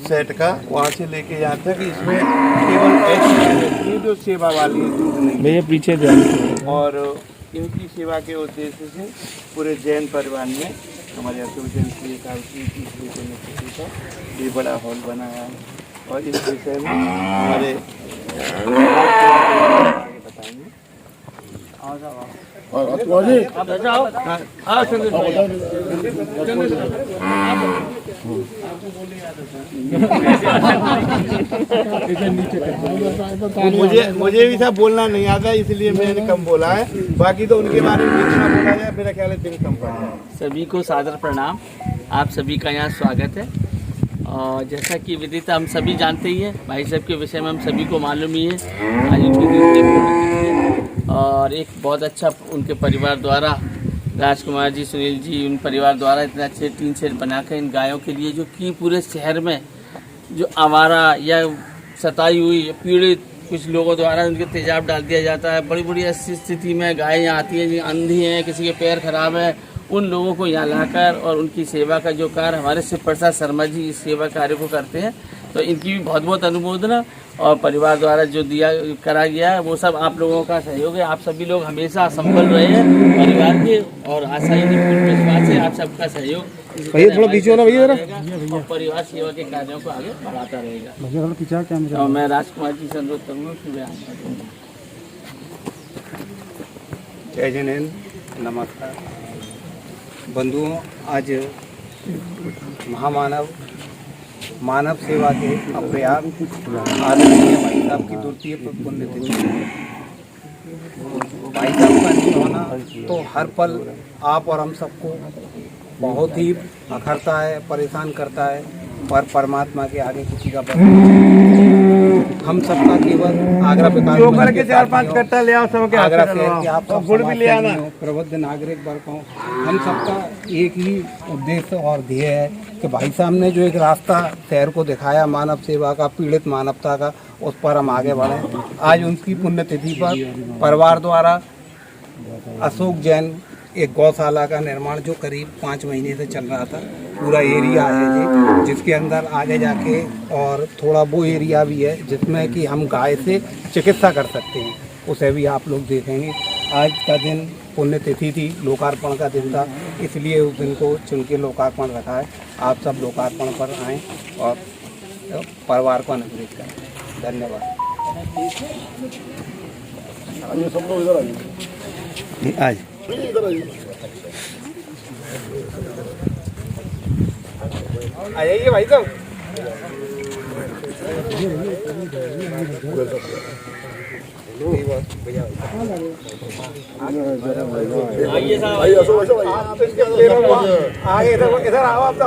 Set का, वहाँ से लेके यहाँ तक। इसमें केवल ऐसी जो सेवा वाली है, दूध नहीं। भैया पीछे ध्यान। और इनकी सेवा के उद्देश्य से पूरे जैन परिवार में हमारे अशोक जैन की एकादशी की पुण्यतिथि का ये बड़ा हॉल बनाया है। और इस विषय में हमारे आगे बताएंगे। मुझे भी सब बोलना नहीं आता, इसलिए मैंने कम बोला है। बाकी तो उनके बारे में जितना बोला जाए मेरा ख्याल है दिन कम पड़ा है। सभी को सादर प्रणाम। आप सभी का यहाँ स्वागत है। और जैसा कि विदिता हम सभी जानते ही हैं, भाई साहब के विषय में हम सभी को मालूम ही है। आज उनकी पुण्यतिथि है और एक बहुत अच्छा उनके परिवार द्वारा, राजकुमार जी, सुनील जी, उन परिवार द्वारा इतना अच्छे टीन शेड बनाकर इन गायों के लिए, जो कि पूरे शहर में जो आवारा या सताई हुई पीड़ित कुछ लोगों द्वारा उनके तेजाब डाल दिया जाता है। बड़ी बड़ी ऐसी स्थिति में गायें यहाँ आती हैं, अंधी हैं, किसी के पैर खराब है, उन लोगों को यहाँ लाकर और उनकी सेवा का जो कार्य हमारे शिव प्रसाद शर्मा जी इस सेवा कार्य को करते हैं। तो इनकी भी बहुत बहुत अनुमोदना। और परिवार द्वारा जो दिया करा गया है वो सब आप लोगों का सहयोग है। आप सभी लोग हमेशा संबल रहे हैं परिवार के, और आशा ही पूर्ण विश्वास है आप सबका सहयोग भैया थोड़ा पीछे वाला भैया और परिवार सेवा के कार्यों को आगे बढ़ाता रहेगा। और मैं राजकुमार जी से अनुरोध करूँगा कि वे आगे। जय जैन, नमस्कार बंधुओं। आज महामानव मानव सेवा के अप्रयाग आदरणीय भाई साहब की द्वितीय पुण्यतिथि। भाई साहब का नहीं होना तो हर पल आप और हम सबको बहुत ही अखरता है, परेशान करता है, पर परमात्मा के आगे किसी का हम सबका केवल आग्रह के 4-5 कट्टा ले आओ, सबके आग्रह है कि आप सब गुड़ भी ले आना। प्रबुद्ध नागरिक वर्ग हो, हम सबका एक ही उद्देश्य और ध्येय है कि भाई साहब ने जो एक रास्ता शहर को दिखाया मानव सेवा का, पीड़ित मानवता का, उस पर हम आगे बढ़े। आज उनकी पुण्यतिथि पर परिवार द्वारा अशोक जैन एक गौशाला का निर्माण जो करीब 5 महीने से चल रहा था, पूरा एरिया है जी, जिसके अंदर आगे जाके और थोड़ा वो एरिया भी है जिसमें कि हम गाय से चिकित्सा कर सकते हैं, उसे भी आप लोग देखेंगे। आज का दिन पुण्यतिथि थी, लोकार्पण का दिन था, इसलिए उस दिन को चुन के लोकार्पण रखा है। आप सब लोकार्पण पर आएँ और परिवार को अनुग्रहित करें। धन्यवाद। आज आइए भाई साहब। आगे इधर आओ आप सब।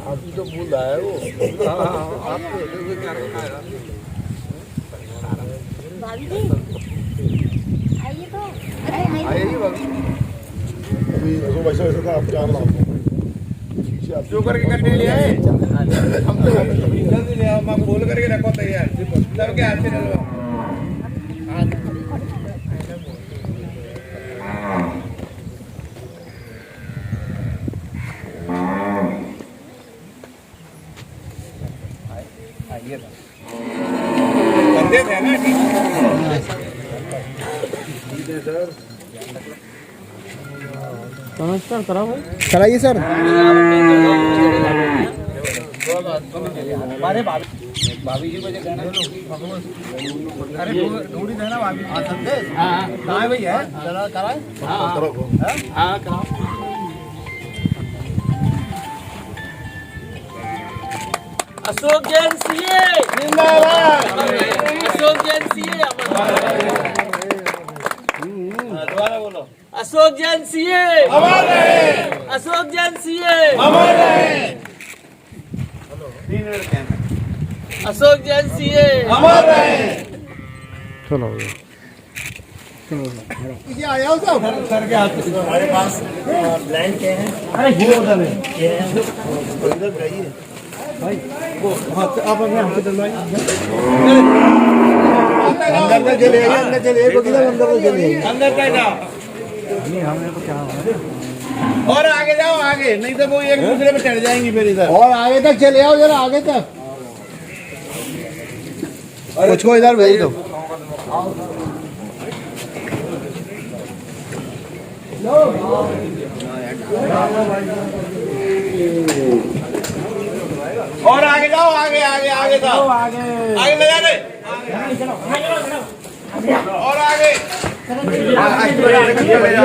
आप जो बोल रहा है वो जो करके करने ले आए, हम तो जल्दी ले आओ, मैं बोल करके रखो तैयार, सबके हाथ से डलवाओ। आइए कंधे थे ना, ठीक है सर। नमस्कार कराओ कराइए सर। हमारे भाभी जी मुझे कहना, अरे ढूंढी देना भाभी। हाँ भैया, कराए। हाँ कराओ। अशोक जैन सीए जिंदाबाद। अशोक जैन सीए दोबारा बोलो। अशोक जैन सीए अमर रहे। अशोक जैन सीए अमर रहे। अशोक जैन सीए अमर रहे। चलो ये आया हो सब सर के हाथ में। हमारे पास ब्लैंक के हैं। अरे ये उधर है, ये इधर जाइए भाई। वो हाथ आप अपने हाथ से डलवाइए। अंदर तक चले आइए, अंदर चले आइए, अंदर तक चले आइए। अंदर तक जाओ। नहीं हमें तो क्या और आगे जाओ आगे, नहीं तो वो एक दूसरे पे चढ़ जाएंगी फिर इधर। और आगे तक चले आओ जरा, आगे तक मुझको इधर भेज दो। और आगे जाओ, आगे आगे आगे जाओ, आगे ले जाने, और आगे पूरा रूट ले लो।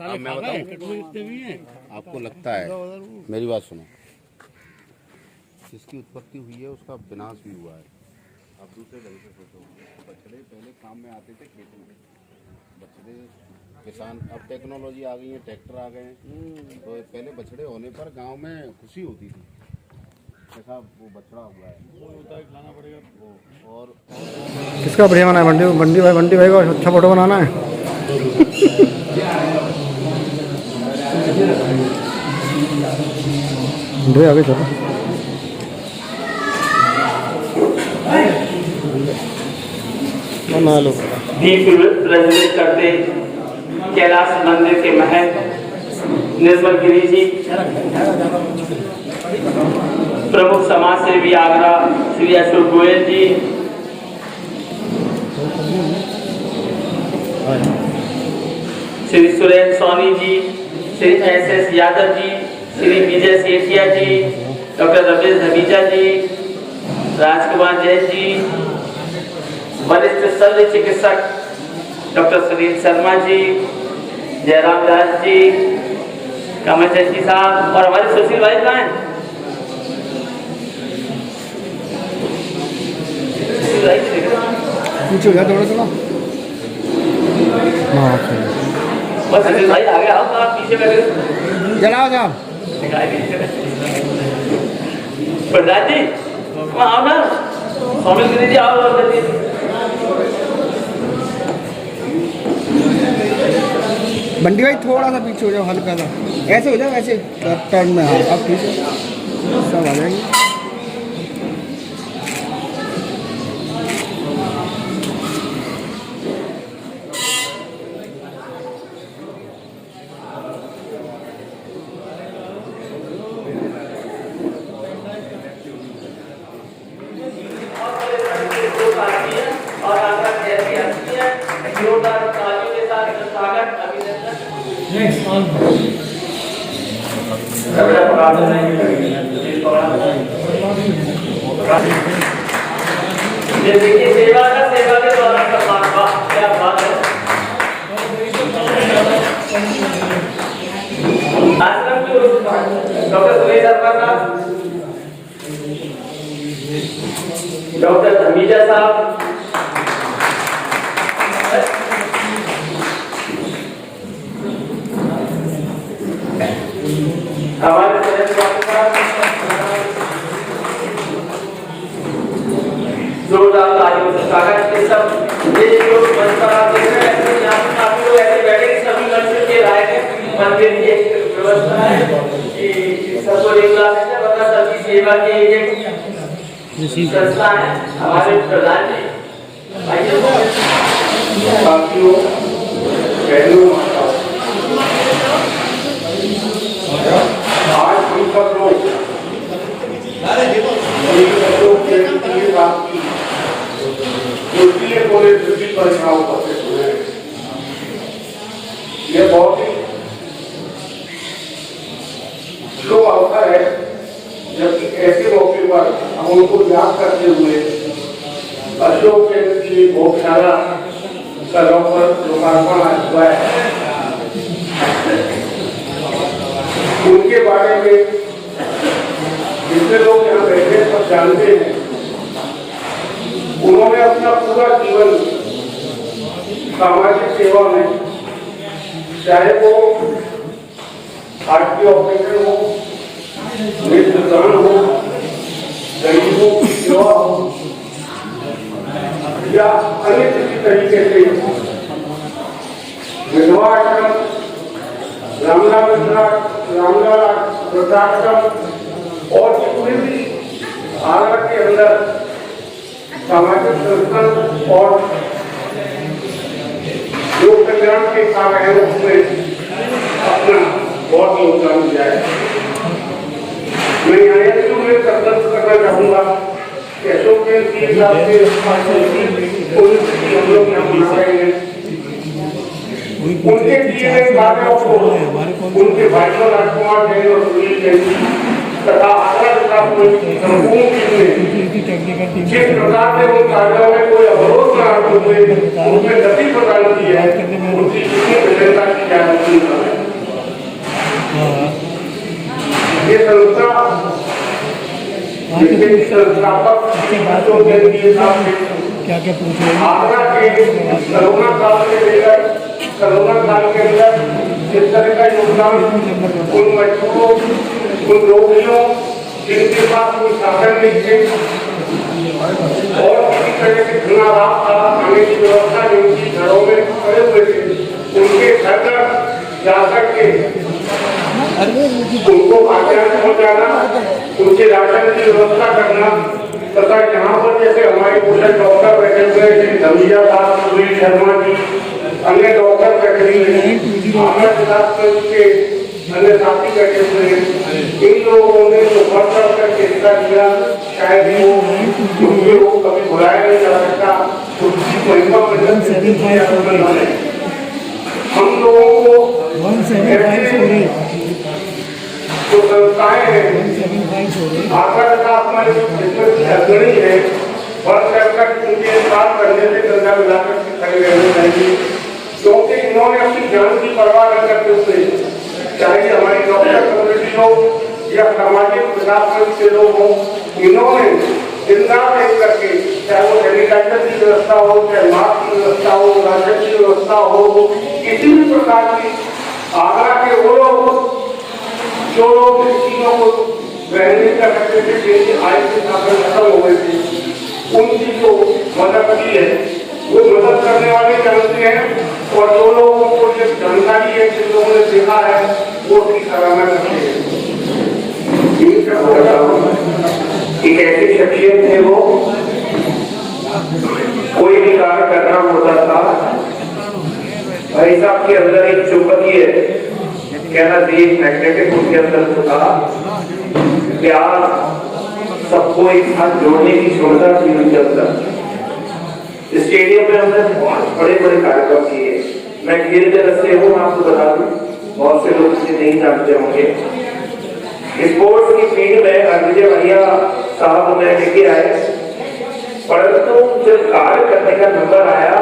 अब मैं बताऊं, आपको लगता है, मेरी बात सुनो, जिसकी उत्पत्ति हुई है उसका विनाश भी हुआ है। अब दूसरे ढंग से सोचो, बछड़े पहले काम में आते थे खेतों में, बछड़े किसान, अब टेक्नोलॉजी आ गई है, ट्रैक्टर आ गए हैं, तो पहले बछड़े होने पर गांव में खुशी होती थी, ऐसा वो बछड़ा हुआ है वो। और किसका बढ़िया बनाना है? बंटी भाई को अच्छा फोटो बनाना है। आगे चलो। बना लो। दीप प्रज्वलित करते कैलाश मंदिर के महंत निर्मल गिरी जी, प्रमुख समाज सेवी आगरा श्री अशोक गोयल जी, श्री सुरेश सोनी जी, श्री SS यादव जी, श्री विजय सेठिया जी, डॉक्टर रमेश धमीजा जी, राजकुमार जैन जी, वरिष्ठ शल्य चिकित्सक डॉक्टर सुनील शर्मा जी, जयराम दास जी, कमलचंद जी साहब, और हमारे सुशील भाई कहाँ हैं? पीछे हो जा थोड़ा थोड़ा। हाँ बस सुशील भाई आगे आओ, आप पीछे बैठे जलाओ साहब। प्रधान जी वहाँ आओ ना, स्वामी गिरी जी आओ। बंटी भाई थोड़ा सा पीछे हो जाओ, हल्का सा ऐसे हो जाओ, ऐसे टर्न में। हाँ अब ठीक है, सब आ जाएंगे। और आपका जैसी हस्ती है, जोरदार तालियों के साथ स्वागत, अभिनंदन। ये देखिए सेवा के द्वारा सम्मान, वाह क्या बात है। आश्रम के डॉक्टर सुरेश शर्मा साहब, डॉक्टर धमीजा साहब, हमारे जोरदार तालियों से स्वागत। के सब ये जो मंच पर आप देख रहे हैं, यहाँ पर काफी लोग ऐसे बैठे कि सभी मंच के लायक हैं। मंदिर की एक व्यवस्था है कि सबको रेगुलर है, वरना सभी सेवा के एक संस्था है। हमारे प्रधान जी भाइयों साथियों बहनों, आज हम सब लोग परीक्षाओं पर यह बहुत ही शुभ अवसर है, जबकि ऐसे मौके पर हम उनको याद करते हुए अशोक केंद्र की भोगशाला स्थलों पर लोकार्पण हुआ है, उनके बारे में जितने लोग यहाँ बैठे सब जानते हैं। उन्होंने अपना पूरा जीवन सामाजिक सेवा में, चाहे वो हार्ट की ऑपरेशन हो, नेत्रदान हो, गरीबों की सेवा हो, या अन्य किसी तरीके से विधवा आश्रम, रामलाल वृद्धाश्रम और जितने भी आगरा के अंदर सामाजिक संस्थान और लोक कल्याण के काम है, उसमें अपना बहुत योगदान दिया है। मैं यहाँ में संदर्भ करना चाहूँगा कि अशोक के हिसाब से हम लोग यहाँ मना रहे हैं, उनके दिए गए कार्यों को उनके भाइयों राजकुमार जैन और सुनील जैन तथा आगरा विकास मंच की संपूर्ण टीम ने जिस प्रकार से उन कार्यों में कोई अवरोध न आते हुए उनमें गति प्रदान की है, उनकी प्रशंसा की जाती है। ये संस्था जिसके संस्थापक क्या क्या पूछ रहे हैं? आगरा के कोरोना काल के अंदर जिस तरह का योगदान उन मजदूरों, उन रोगियों जिनके पास कोई साधन नहीं थे और किसी तरह के खाना खाने की व्यवस्था नहीं थी, घरों में खड़े हुए थे, उनके घर तक जाकर के उनको खाद्यान्न पहुँचाना, उनके राशन की व्यवस्था करना तथा यहाँ पर जैसे हमारे पोषक डॉक्टर बैठे हुए हैं, धमिया साहब, सुनील शर्मा जी, अन्य डॉक्टर बैठे हुए हैं, आगरा विकास मंच के अन्य साथी बैठे हुए हैं, इन लोगों ने तो बढ़ चढ़ करके हिस्सा लिया। शायद वो कभी भुलाया नहीं जा सकता, उसकी महिमा हम लोगों को जो संस्थाएं हैं आगरा विकास मंच जिसमें की अग्रणी है, बढ़ चढ़कर उनके साथ करने से गंगा मिलाकर खड़े रहने चाहिए, क्योंकि इन्होंने अपनी जान की परवाह न करते हुए, चाहे हमारी डॉक्टर कम्युनिटी हो या सामाजिक विकास मंच के लोग हों, इन्होंने दिन रात एक करके, चाहे वो सैनिटाइजर की व्यवस्था हो, चाहे मास्क की व्यवस्था हो, राशन की व्यवस्था हो, किसी भी प्रकार की आगरा के वो लोग जो लोग इन चीजों को ग्रहण नहीं कर सकते थे, जिनकी आय के साधन खत्म हो गए थे, उनकी जो मदद की है वो मदद करने वाले जानते हैं, और जो लोगों को जो जानकारी है, जिन लोगों ने देखा है, वो उसकी सराहना करते हैं। एक ऐसी शख्सियत है, वो कोई भी कार्य करना होता था, भाई साहब के अंदर एक चुपती है, कहना चाहिए मैग्नेटिक उसके अंदर था, प्यार सबको एक साथ जोड़ने की क्षमता थी उनके अंदर। स्टेडियम में हमने बहुत बड़े बड़े कार्यक्रम किए। मैं खेल जगत से हूँ, आपको बता दूं, बहुत से लोग इसे नहीं जानते होंगे। स्पोर्ट्स की फील्ड में अरविंद भैया साहब में लेके आए, परंतु जब कार्य करने का नंबर आया,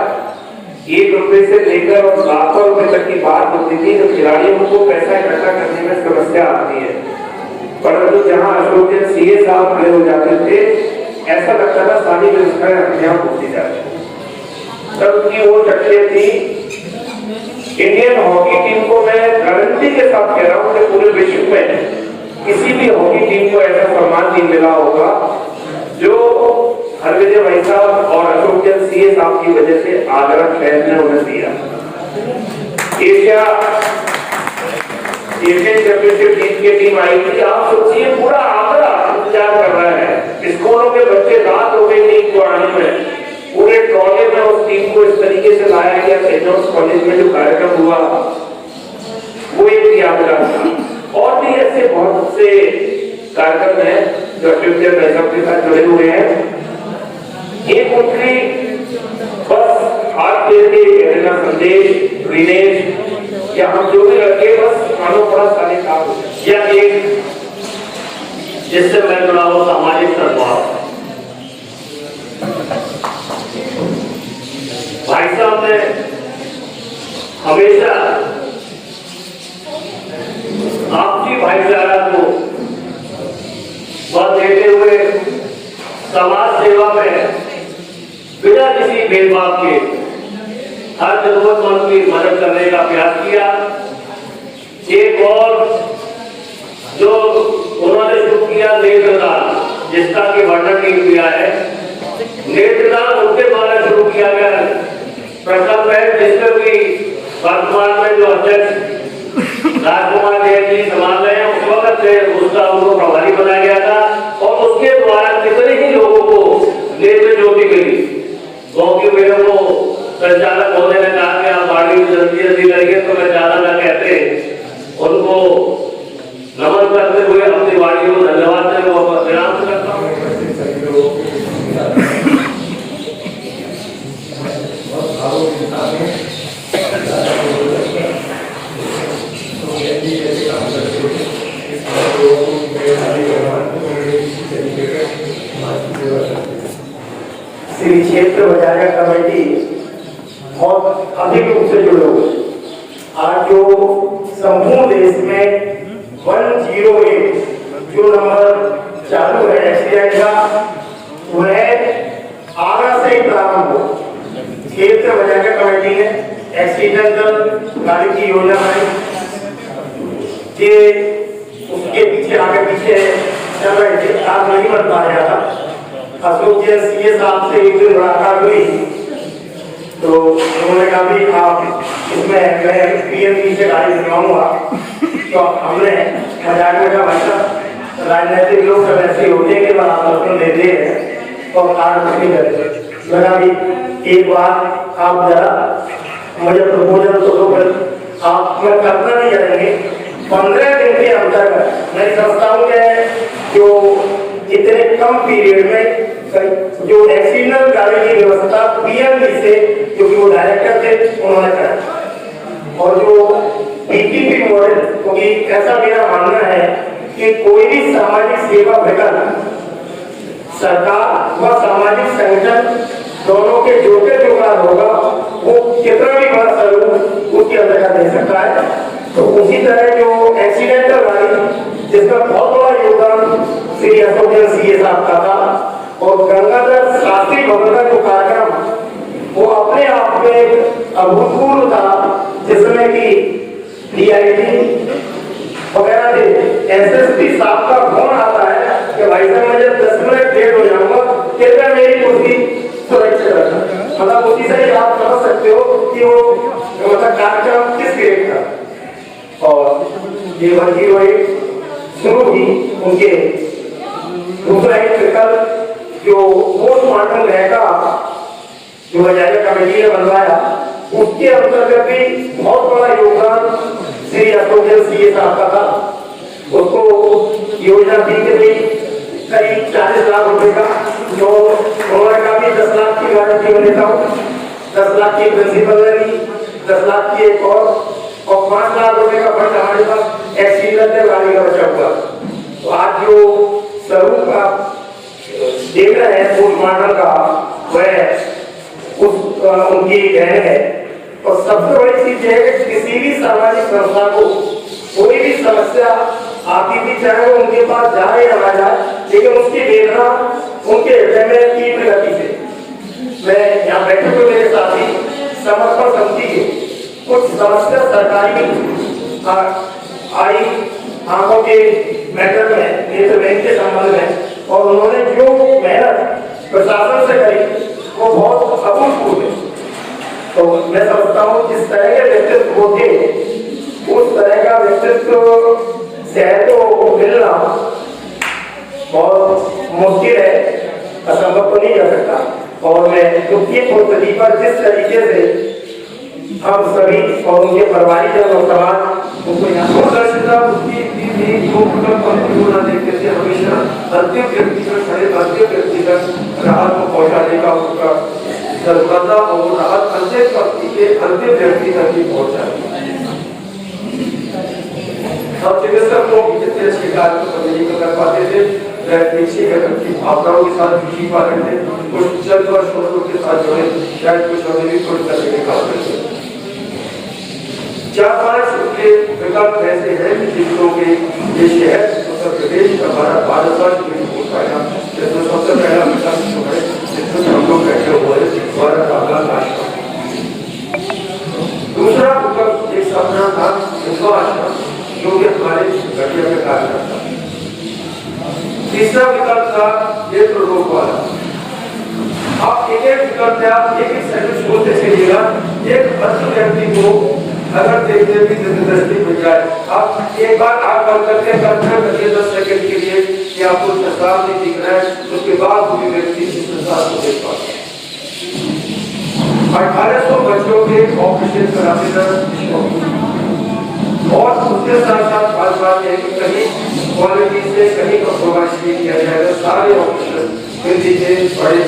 1 रुपए से लेकर और लाखों रुपए तक की बात होती थी, तो खिलाड़ियों को पैसा इकट्ठा करने में समस्या आती है। परंतु जहां अशोक सीए साहब खड़े हो जाते थे, ऐसा लगता था सारी व्यवस्थाएं अपने आप होती जा रही। तब की वो शख्सियत थी। इंडियन हॉकी टीम को मैं गारंटी के साथ कह रहा हूँ कि पूरे विश्व में किसी भी हॉकी टीम को ऐसा सम्मान नहीं मिला होगा जो हरविजय भाई साहब और अशोक सीए साहब की वजह से आगरा शहर ने उन्हें दिया। एशियन चैंपियनशिप टीम की टीम आई थी, आप सोचिए पूरा आगरा इंतजार कर रहा है, स्कूलों के बच्चे रात हो गई टीम को आने में, पूरे ट्रॉले में उस टीम को इस तरीके से लाया गया। सेंट जॉन्स कॉलेज में जो कार्यक्रम हुआ वो एक यादगार था। और भी ऐसे बहुत से कार्यक्रम है जो अशोक साहब के साथ जुड़े हुए हैं। एक उनकी बस हाथ देते कहना संदेश, दिनेश या हम जो भी लड़के बस मानो बड़ा सारे काम, या एक जिससे मैं जुड़ा हूं सामाजिक सद्भाव। भाई साहब ने समाज सेवा में बिना किसी भेदभाव के हर जरूरतमंद की मदद करने का प्रयास किया। एक और जो उन्होंने शुरू किया नेत्रदान, जिसका कि वर्णन नहीं किया है। नेत्रदान उनके द्वारा शुरू किया गया प्रकल्प है, जिसमें भी वर्तमान में जो अध्यक्ष राजकुमार जैन जी संभाल रहे हैं, उस वक्त से उसका उनको प्रभारी बनाया गया था और उसके द्वारा कितने ही लोगों को नेत्र ज्योति मिली। क्योंकि मेरे को संचालक महोदय ने कहा कि आप बाड़ी में जल्दी जल्दी लगे, तो मैं ज्यादा न कहते उनको नमन करते हुए अपनी वाणी को धन्यवाद देने को प्रणाम करता हूँ। श्री क्षेत्र बजाया कमेटी बहुत अधिक रूप से जुड़े हुए। आज जो संपूर्ण देश में 108 जो नंबर चालू है एक्सीडेंट का, वह आगरा से ही प्रारंभ हो। क्षेत्र बजाया कमेटी ने एक्सीडेंटल गाड़ी की योजना बनाई, ये उसके पीछे आगे पीछे चल रहे थे, आज नहीं बन पा रहा था। अशोक जैन सीए साहब से एक दिन मुलाकात हुई तो उन्होंने कहा भी आप इसमें मैं पीएमपी से गाड़ी दिलवाऊंगा। तो हमने मजाक में कहा भाई साहब राजनीतिक लोग सब ऐसे होते हैं कि बराबर देते हैं और कार्ड कुछ नहीं करते। लगा भी एक बार आप जरा मुझे प्रपोजल तो दो, आप मैं करना नहीं करेंगे। 15 दिन के अंतर मैं समझता हूँ कि जो इतने कम पीरियड में जो एक्सीडेंटल गाड़ी की व्यवस्था पीएमपी से, क्योंकि वो डायरेक्टर थे, उन्होंने करा। और जो पीपीपी मॉडल, क्योंकि ऐसा मेरा मानना है कि कोई भी सामाजिक सेवा विकल्प सरकार व सामाजिक संगठन दोनों के जोड़कर जुगाड़ होगा, वो कितना भी बड़ा स्वरूप उसके अंतर्गत दे सकता है। तो उसी तरह जो एक्सीडेंटल गाड़ी, जिसका बहुत बड़ा योगदान श्री अशोक जैन सीए साहब का था, और गंगाधर शास्त्री भवन का जो कार्यक्रम वो अपने आप में अभूतपूर्व था, जिसमें कि डीआईजी वगैरह थे। एसएसपी साहब का फोन आता है कि भाई साहब मुझे 10 मिनट लेट हो जाऊंगा, कृपया मेरी कुर्सी सुरक्षित रखना। मतलब उसी से ही आप समझ सकते हो कि वो मतलब कार्यक्रम किस ग्रेड का। और ये 108 शुरू ही उनके दूसरा एक विकल्प जो पोस्टमार्टम रहेगा, जो बजाया कमेटी ने बनवाया, उसके अंतर्गत भी बहुत बड़ा योगदान श्री अशोक जैन सीए साहब का था। उसको योजना दी गई करीब 40 लाख रुपए का, जो उन्होंने कहा भी 10 लाख की गारंटी में लेता हूँ, 10 लाख की प्रिंसिपल ने दी, 10 लाख की एक और 5 लाख रुपए का फंड हमारे पास एक्सीडेंटल गाड़ी का बचा हुआ। तो आज जो स्वरूप का देख रहे हैं पोस्टमार्टम का, वह उनकी देन है। और सबसे बड़ी चीज यह है कि किसी भी सामाजिक संस्था को कोई भी समस्या आती थी, चाहे वो उनके पास जाए या ना जाए, लेकिन उसकी वेदना उनके हृदय में तीव्र गति से। मैं यहाँ बैठे हुए मेरे साथी समर्पण समिति के कुछ समस्या सरकारी आई आंखों के मैटर में, नेत्र बैंक के संबंध में, और उन्होंने जो मेहनत प्रशासन से करी वो बहुत अभूतपूर्व है। तो मैं समझता हूँ जिस तरह के व्यक्तित्व होते, उस तरह का व्यक्तित्व शहर को मिलना बहुत मुश्किल है, असंभव तो नहीं कर सकता। और मैं दुखी परिस्थिति पर जिस तरीके से हम सभी और उनके परिवारीजन और समाज दूरदर्शिता उसकी देखते थे, हमेशा अंतिम व्यक्ति तक राहत को पहुंचाने का उसका जरूरत, और वो राहत अंतिम व्यक्ति के अंतिम व्यक्ति तक ही पहुंचाए। अब चिकित्सक लोग जितने शिकार को नहीं कर पाते थे, की भावनाओं के साथ जी पा रहे थे, कुछ चंद वर्षों के साथ जो है शायद कुछ हमें भी थोड़ी करने के काम करते हैं। 4-5 उनके विकल्प ऐसे हैं जिनको के ये शहर उत्तर प्रदेश का भारतवर्ष में हो पाया। सबसे पहला तीसरा विकल्प था नेत्र रोग वाला। आप एक एक विकल्प है, आप एक एक सर्विस बोलते चलिएगा। एक अच्छे व्यक्ति को अगर देखने की दृष्टि मिल जाए, आप एक बार आँख बंद करके कल्पना करिए 10 सेकंड के लिए कि आपको संसार नहीं दिख रहा है, उसके बाद कोई व्यक्ति इस संसार को देख पाता है। 1800 बच्चों के ऑपरेशन कराने और उसके साथ साथ बात है कि कहीं क्वालिटी से कहीं कॉम्प्रोमाइज नहीं किया जाएगा। सारे ऑपरेशन हिंदी के बड़े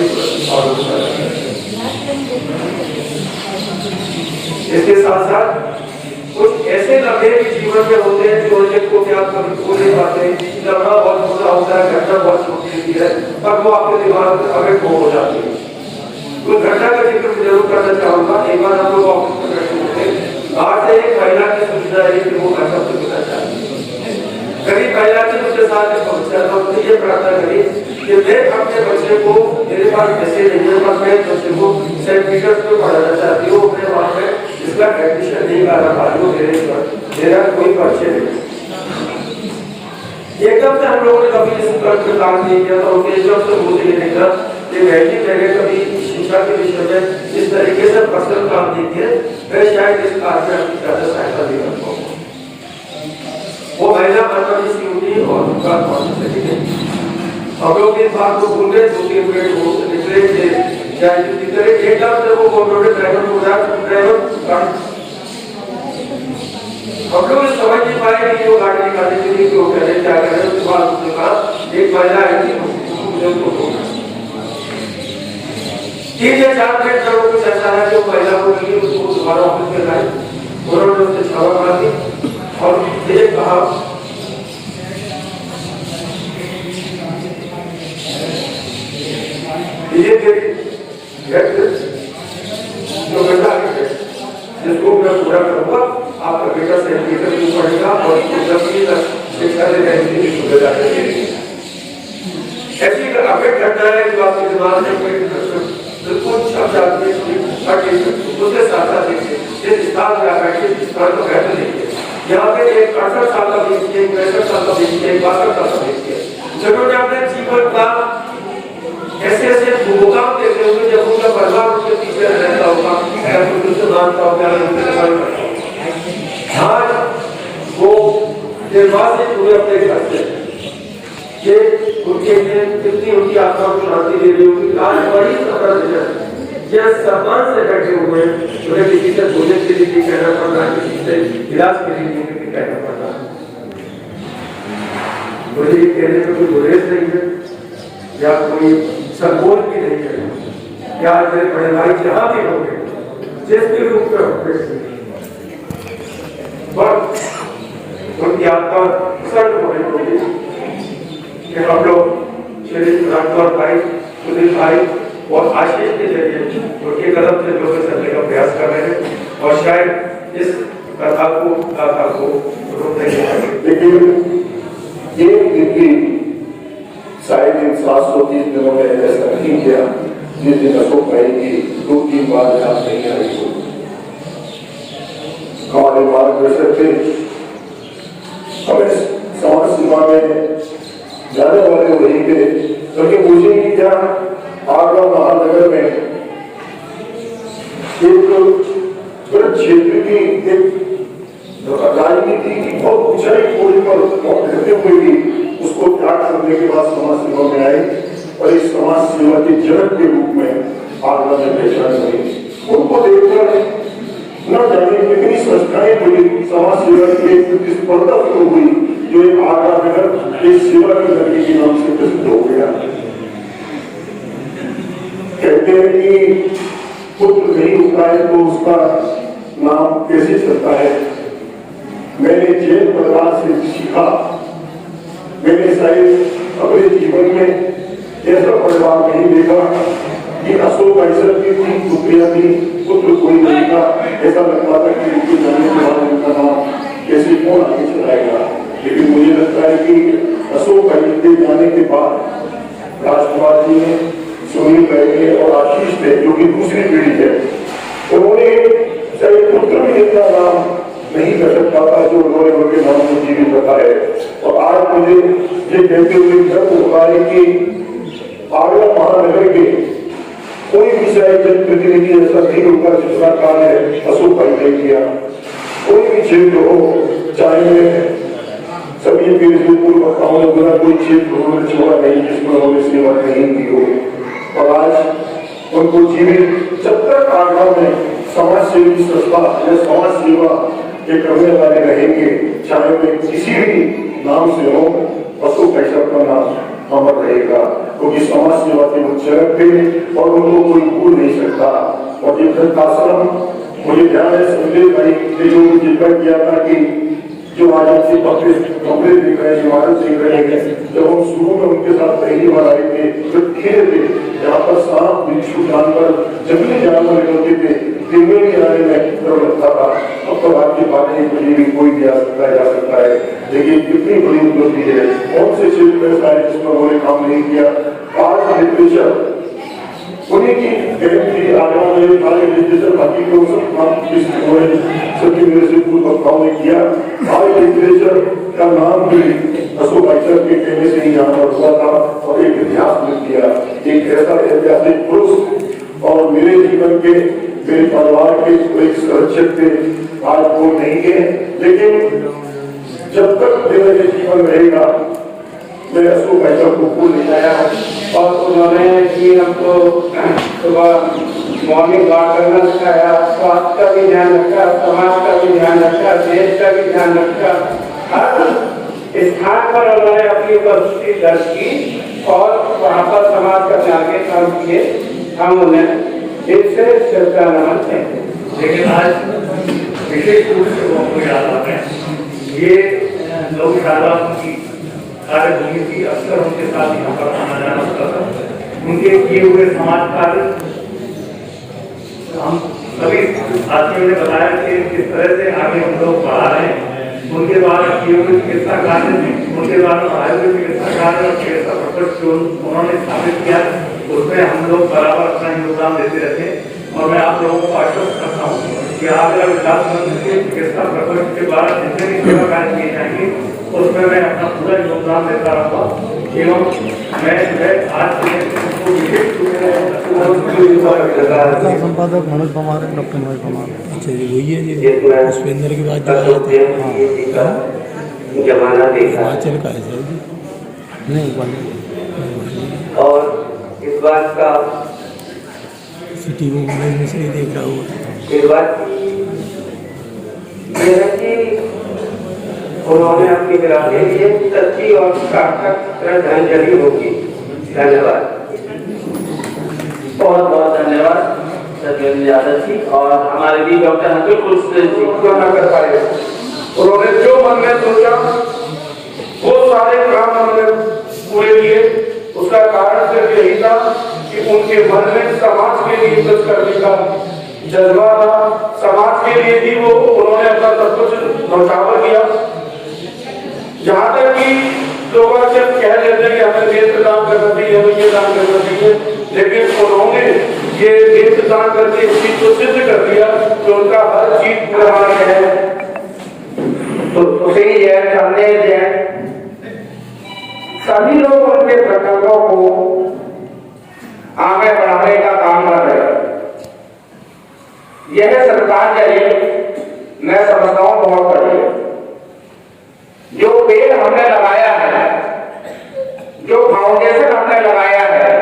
इसके साथ साथ कुछ ऐसे लम्हे भी जीवन में होते हैं जो जिनको क्या कभी भूल नहीं पाते। लम्हा बहुत छोटा होता है, घटना बहुत छोटी होती है, पर वो आपके दिमाग में अवेट हो जाती है। तो घटना का जिक्र जरूर करना चाहूंगा। एक बार हम लोग ऑफिस में बैठे हुए थे, बाहर से एक महिला की सूचना आई कि वो घर से मिलना चाहती है। कभी महिला की मुझे साथ में पहुंचा तो उसने ये प्रार्थना करी कि मैं अपने बच्चे को, मेरे पास पैसे नहीं है पर मैं बच्चे को सेंट पीटर्स में पढ़ाना चाहती हूँ, अपने वहाँ पे इसका एडमिशन नहीं करा पा रही हूँ, मेरा कोई परिचय नहीं। एकदम से हम लोगों ने कभी इस पर काम नहीं किया, तो उनके एकदम से मुझे ये देखा कि मैंने कभी शिक्षा के विषय में इस तरीके से पर्सनल काम नहीं किया, मैं शायद इस कार्य में आपकी ज्यादा सहायता नहीं कर पाऊंगा। वो महिला मनमानी सी उठी और उनका हम लोग इस बात को भूल गए। 2-3 मिनट वो निकले थे, एकदम से वो बोले ड्राइवर को ड्राइवर हम लोग समझ नहीं पाए कि वो गाड़ी निकालने के लिए क्यों करें, क्या करें। उसके बाद उसने कहा एक महिला आई थी, मुझे उनको बोला 3 या 4 मिनट तक कुछ ऐसा है जो महिला को मिली, उसको दोबारा ऑफिस में लाए, उन्होंने उससे छावा मार दी और ये कहा ये जो बेटा है जिसको मैं पूरा करूंगा, आपका बेटा सेंटीमीटर भी पड़ेगा और शिक्षा देने की सुविधा देगी। ऐसी अपेट घटना है जो आपके दिमाग में बिल्कुल शब्द आती है, उसके साथ साथ देखिए इस स्थान में बैठे इस स्थान को बेहतर देखिए। यहाँ पे एक 68 साल का व्यक्ति है, 65 साल का व्यक्ति है, 62 साल का व्यक्ति है, जिन्होंने अपने जीवन का ऐसे ऐसे भूकंप देखे होंगे जब उनका परिवार उसके पीछे रहता होगा, मानता होगा। आज वो निर्वासित हुए अपने घर से, ये उनके लिए कितनी उनकी आत्मा को शांति दे रही होगी। आज बड़ी सफल यह सम्मान से बैठे हुए हैं, उन्हें किसी से भोजन के लिए भी कहना पड़ रहा है, किसी से इलाज के लिए भी कहना पड़ रहा है। मुझे ये कहने में कोई गुरेज नहीं है या कोई संकोच भी नहीं है। क्या मेरे बड़े भाई जहां भी होंगे, जिस भी रूप में होंगे, उनकी आत्मा प्रसन्न होने होगी कि हम लोग श्री रामगौर भाई, सुनील भाई और आशीष के जरिए उनके कदम से जो चलने का प्रयास कर रहे हैं और शायद इस कथा को रोकने के लिए। लेकिन ये शायद इन 730 दिनों में ऐसा नहीं किया जिस दिन अशोक भाई की 2-3 बार याद नहीं आई हो। हमारे मार्गदर्शक थे, हमें समाज सेवा में जाने वाले वही थे, क्योंकि मुझे ही क्या आगरा महानगर में एक वृद्ध क्षेत्र की एक राजनीति की बहुत ऊंचाई कोई पर रहते हुए भी उसको त्याग करने के बाद समाज सेवा में आए और इस समाज सेवा के जनक के रूप में आगरा में पहचान हुई। उनको देखकर न जाने कितनी संस्थाएं हुई, समाज सेवा की एक प्रतिस्पर्धा शुरू हुई जो एक आगरा नगर एक सेवा की नगरी के नाम से प्रसिद्ध हो गया। कहते हैं कि पुत्र नहीं होता है तो उसका नाम कैसे चलता है। मैंने जैन परिवार से सीखा, मैंने शायद अपने जीवन में ऐसा परिवार नहीं देखा कि अशोक ऐसा की 3 पुत्रियां थी, पुत्र कोई नहीं था। ऐसा लगता था कि उनके जाने के बाद उनका नाम कैसे कौन आगे चलाएगा। लेकिन मुझे लगता है कि अशोक के जाने के बाद राजकुमार जी ने, सुनील भाई ने और आशीष ने, जो कि दूसरी पीढ़ी है, उन्होंने शायद पुत्र भी इतना नाम नहीं कर सकता था जो उन्होंने उनके नाम को जीवित रखा है। और आज मुझे ये कहते हुए गर्व होता है कि आगरा महानगर के कोई भी शायद जनप्रतिनिधि ऐसा नहीं होगा जितना कार्य अशोक भाई ने किया। कोई भी क्षेत्र हो, चाहे सभी पूर्व वक्ताओं ने बोला कोई क्षेत्र उन्होंने छोड़ा नहीं जिसमें उन्होंने सेवा नहीं की हो। और आज उनको जीवित जब तक आगरा में समाज सेवी संस्था या समाज सेवा के करने वाले रहेंगे, चाहे वे किसी भी नाम से हो, अशोक भाई साहब का नाम अमर रहेगा, क्योंकि समाज सेवा के वो चरक थे और उनको कोई भूल नहीं सकता। और ये वृद्धाश्रम मुझे ध्यान है संजय भाई ने जो जिक्र किया था कि जो आज आपसे कपड़े दिख रहे हैं, इमारत दिख रहे हैं, जब हम शुरू में उनके साथ पहली बार आए थे तो खेल थे यहाँ पर सांप बिच्छू जानवर जंगली जानवर होते थे, दिन में भी आने में डर लगता था। अब तो आपकी बातें मुझे भी कोई भी आ सकता है, लेकिन कितनी बड़ी उपलब्धि है। कौन से क्षेत्र में सारे जिसमें उन्होंने काम नहीं किया, आज लिटरेचर उन्हीं की थी आगरा में सारे लिटरेचर बाकी को सब काम सभी मेरे से पूर्व वक्ताओं ने किया। आज लिटरेचर का नाम भी अशोक भाई साहब के कहने से ही यहाँ पर हुआ था और एक इतिहास लिख दिया। एक ऐसा ऐतिहासिक पुरुष और मेरे जीवन के मेरे परिवार के एक संरक्षक थे, आज वो नहीं है, लेकिन जब तक मेरे जीवन रहेगा मैं अशोक भाई साहब को भूल नहीं आया। और उन्होंने भी हमको सुबह मॉर्निंग वॉक करना सिखाया, स्वास्थ्य का भी ध्यान रखा, समाज का भी ध्यान रखा, देश का भी ध्यान रखा। हर स्थान पर उन्होंने अपनी उपस्थिति दर्ज की और वहाँ पर समाज कल्याण के काम किए। हम उन्हें इससे श्रद्धा नमन कहते हैं। लेकिन आज विशेष रूप से वो याद आते हैं, ये गौशाला की कार्यभूमि की अक्सर उनके साथ यहाँ पर आना जाना होता था। उनके किए हुए समाज कार्य हम सभी साथियों ने बताया कि किस तरह से आगे हम लोग बढ़ा रहे हैं। उनके द्वारा किए हुए चिकित्सा कार्य में, उनके द्वारा बढ़ाए हुए चिकित्सा कार्य और चिकित्सा प्रकोष्ठ जो उन्होंने स्थापित किया, उसमें हम लोग बराबर अपना योगदान देते रहते हैं। और मैं आप लोगों को आश्वस्त करता हूँ कि आगरा विकास मंच के चिकित्सा प्रकोष्ठ के द्वारा जितने भी सेवा कार्य किए जाएंगे उसमें मैं अपना पूरा योगदान देता रहूँगा। एवं मैं आज संपादक मनोज पवार, डॉक्टर मनोज पवार। अच्छा जी, वही है जी पुष्पेंद्र के बाद जमाना देखा हिमाचल का है सर जी, नहीं और इस बात का सिटी में में से देख रहा हूँ। इस बात ये है कि उन्होंने अपनी विरासत के लिए सच्ची और सार्थक श्रद्धांजलि होगी। धन्यवाद, बहुत बहुत धन्यवाद सत्येंद्र यादव जी। और हमारे भी डॉक्टर हकीकुल जी पूरा कर पाए। उन्होंने जो मन में सोचा वो सारे काम उन्होंने पूरे किए। उसका कारण सिर्फ यही था कि उनके मन में समाज के लिए कुछ करने का जज्बा था। समाज के लिए भी वो उन्होंने अपना सब कुछ न्यौछावर किया। जहाँ तक कि लोग सिर्फ कह देते हैं कि हमें नेत्र दान करना चाहिए, हमें ये दान करना चाहिए, लेकिन उन्होंने ये नेत्र दान करके इस चीज को सिद्ध कर दिया कि उनका हर चीज पूरा है। तो उसे यह संदेश है, सभी लोग उनके प्रकल्पों को आगे बढ़ाने का काम कर रहे हैं। यह श्रद्धांजलि मैं समझता हूँ बहुत बड़ी है। जो पेड़ हमने लगाया है, जो फाउंडेशन हमने लगाया है,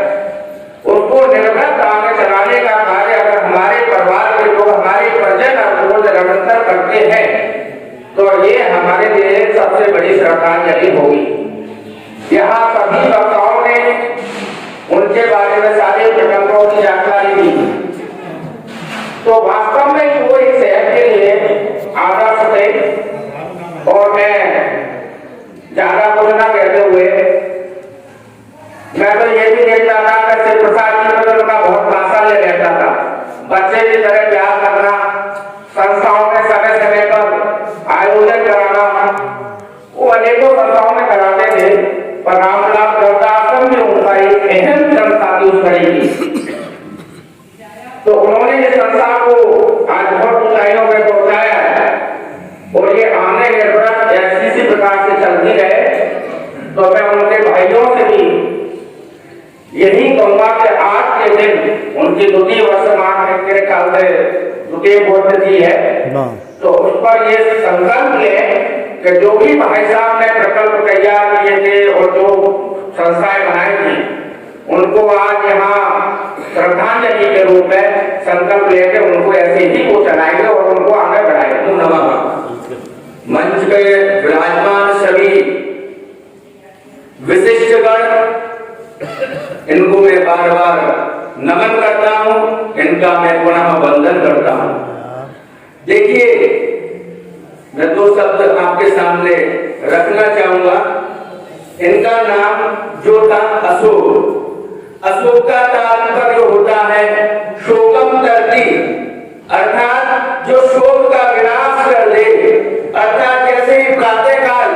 उसको निर्भरता में चलाने का कार्य अगर हमारे परिवार के लोग, हमारे परिजन रोज निरंतर करते हैं तो ये हमारे लिए सबसे बड़ी श्रद्धांजलि होगी। यहाँ सभी वक्ताओं ने उनके बारे में सारे प्रकल्पों की जानकारी दी, तो वास्तव में वो इस शहर के लिए आदर्श थे। और मैं ज्यादा बोलना कहते हुए मैं तो ये भी देखता था कि शिव प्रसाद जी में उनका बहुत प्रासाल्य रहता था। बच्चे की तरह प्यार करना, संस्थाओं में समय समय पर आयोजन कराना, वो अनेकों संस्थाओं में कराते थे, पर रामलाल वृद्धाश्रम में उनका एक अहम संस्था थी उस घड़ी की। तो उन्होंने इस संस्था को आज बहुत ऊंचाइयों में पहुंचाया है और ये आने निर्भर ऐसी प्रकार से चलती रहे। तो मैं उनको यही कहूंगा कि आज के दिन उनकी द्वितीय वर्षगांठ मेरे ख्याल से द्वितीय पुण्यतिथि है, तो उस पर ये संकल्प लें कि जो भी भाई साहब ने प्रकल्प तैयार किए थे और जो संस्थाएं बनाई थी, उनको आज यहाँ श्रद्धांजलि के रूप में संकल्प लेकर उनको ऐसे ही वो चलाएंगे और उनको आगे बढ़ाएंगे। मंच पे विराजमान सभी विशिष्टगण, इनको मैं बार बार नमन करता हूँ, इनका मैं पुनः वंदन करता हूँ। देखिए, मैं दो शब्द आपके सामने रखना चाहूंगा। इनका नाम जो था अशोक, अशोक का तात्पर्य होता है शोकम तरती, अर्थात जो शोक का विनाश कर दे। अर्थात जैसे ही प्रातः काल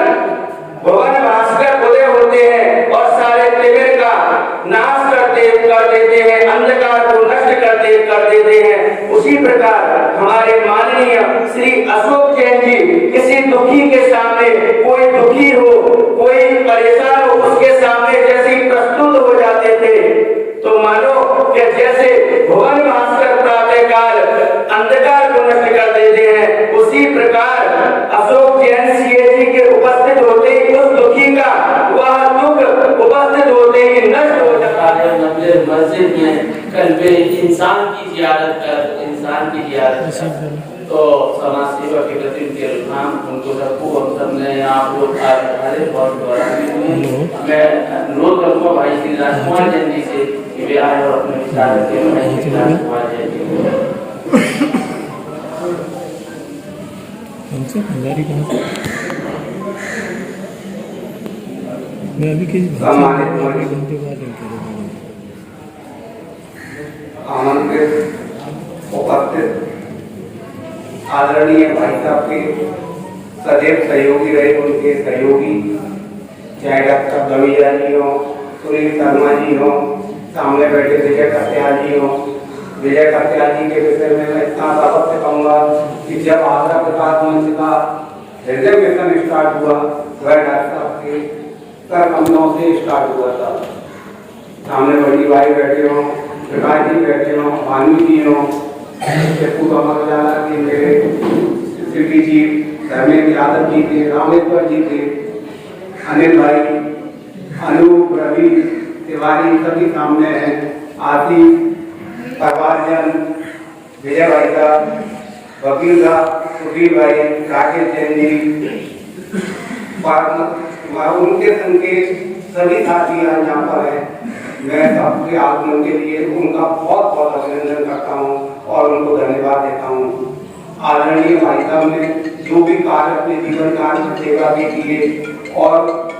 भगवान भास्कर उदय होते हैं और सारे तिमिर का नाश कर देते हैं, अंधकार को नष्ट कर देते हैं, उसी प्रकार हमारे माननीय श्री अशोक जैन जी किसी दुखी के सामने, कोई दुखी हो, कोई परेशान हो, उसके सामने जैसे ही प्रस्तुत हो जाते थे, तो मानो कि जैसे भगवान भास्कर प्रातः काल अंधकार को नष्ट कर देते हैं, उसी प्रकार अशोक जैन सीए जी के उपस्थित होते ही उस दुखी का वह दुख उपस्थित होते ही नष्ट हो जाता है। मस्जिद में कल्बे इंसान की जियारत कर, इंसान की जियारत कर, तो समाज सेवा के प्रति उनके रुझान, उनको सबको हम सबने आप लोग हमारे बहुत गौरवान्वित हुए। मैं अनुरोध करूँगा भाई श्री राजकुमार जैन जी से कि वे आए और अपने विचार रखें। भाई श्री राजकुमार जैन जी आमंत्रित उपस्थित आदरणीय भाई साहब के सदैव सहयोगी रहे, उनके सहयोगी चाहे डॉक्टर दवीजा जी हो, सुनील शर्मा जी हो, सामने बैठे विजय कत्याल जी हो। विजय कत्याल जी के विषय में मैं इतना सबक से कहूँगा कि जब आगरा विकास मंच का हृदय मिशन स्टार्ट हुआ, वह डॉक्टर साहब के कर कमलों से स्टार्ट हुआ था। सामने बड़ी भाई बैठे हों, प्रकाश जी बैठे हों, भानु जी हों, टिप्पू कमर उजाला जी, मेरे सिटी जी, धर्मेंद्र यादव जी थे, रामेश्वर जी थे, अनिल भाई, अनूप, रवि तिवारी सभी सामने हैं, आसिफ, परवारजन, विजय भाई साहब, वकील साहब, सुधीर भाई, राकेश जैन जी, उनके संकेत सभी साथी यहाँ पर हैं। मैं सबके आगमन के लिए उनका बहुत बहुत अभिनंदन करता हूँ और उनको धन्यवाद देता हूँ। आदरणीय भाई साहब ने जो भी कार्य अपने जीवन काल में सेवा भी किए और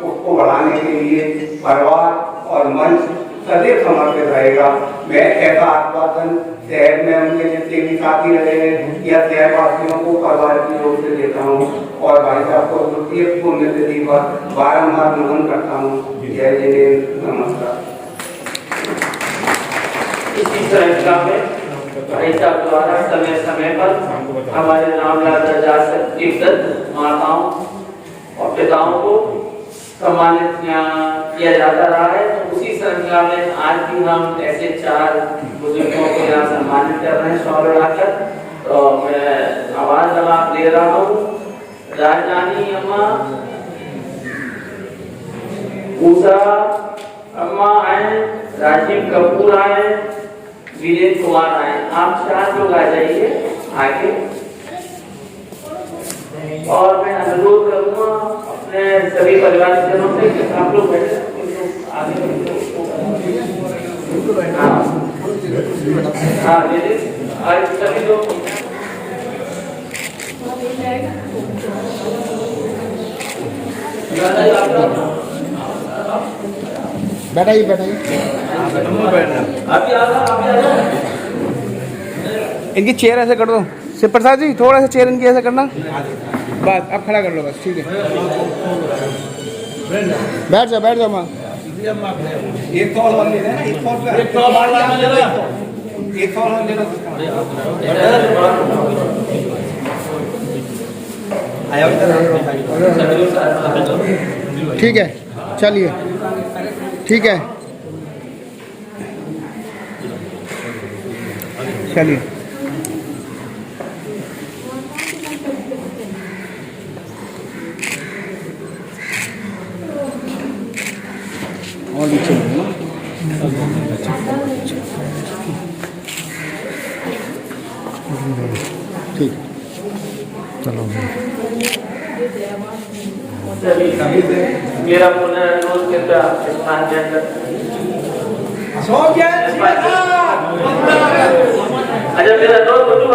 उसको बढ़ाने के लिए परिवार और मंच सदैव समर्पित रहेगा। मैं ऐसा आश्वासन शहर में उनके जितने भी साथी रहे हैं या शहरवासियों को परिवार की ओर से देता हूँ और भाई साहब को द्वितीय पुण्यतिथि पर बारम्बार नमन करता हूँ। जय जय, नमस्कार। इसी श्रृंखला में भाई साहब द्वारा समय समय पर हमारे रामलाल रजात कीर्तन माताओं और पिताओं को सम्मानित किया जाता रहा है। उसी श्रृंखला में आज भी हम ऐसे 4 बुजुर्गों को यहाँ सम्मानित कर रहे हैं सौर लाकर। तो मैं आवाज जवाब दे रहा हूँ। राजधानी अम्मा, उषा अम्मा आए, राजीव कपूर आए, वीरेंद्र कुमार आए। आप 4 लोग आ जाइए आगे। और मैं अनुरोध करूँगा अपने सभी परिवारजनों से कि आप लोग बैठे आगे। हाँ दीदी, आज सभी लोग बैठाइए बैठाइए। इनकी चेयर ऐसे कर दो। शिव प्रसाद जी थोड़ा सा चेयर इनकी ऐसे करना, बस अब खड़ा कर लो बस, ठीक है। बैठ जाओ माँ। एक कॉल और ले लेना, एक कॉल पे एक कॉल और ले लो। ठीक है, चलिए ठीक है। चलिए और नीचे ठीक चलो मेरा पुनर्नुरोध कृपया स्थान देकर अच्छा मेरा दोस्त गुड्डू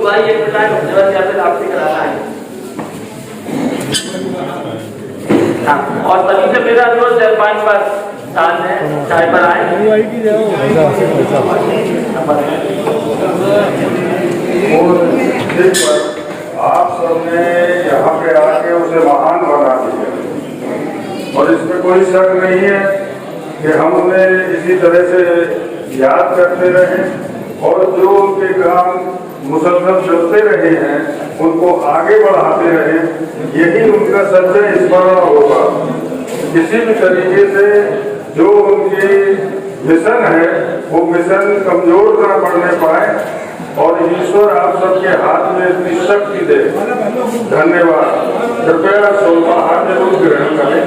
भाई एक मिनट जबरदस्त आपसे कराना है। हाँ, और सभी से मेरा अनुरोध जलपान पर स्थान है, चाय पर आए। आप सबने यहाँ पे आके उसे महान बना दिया और इसमें कोई शक नहीं है कि हम उन्हें इसी तरह से याद करते रहे और जो उनके काम मुसलसल चलते रहे हैं उनको आगे बढ़ाते रहे, यही उनका सच्चा स्मरण होगा। किसी भी तरीके से जो उनकी मिशन है वो मिशन कमजोर न पड़ने पाए और ईश्वर आप सबके हाथ में इतनी शक्ति दे। धन्यवाद। कृपया सोलवाहार जरूर ग्रहण करें।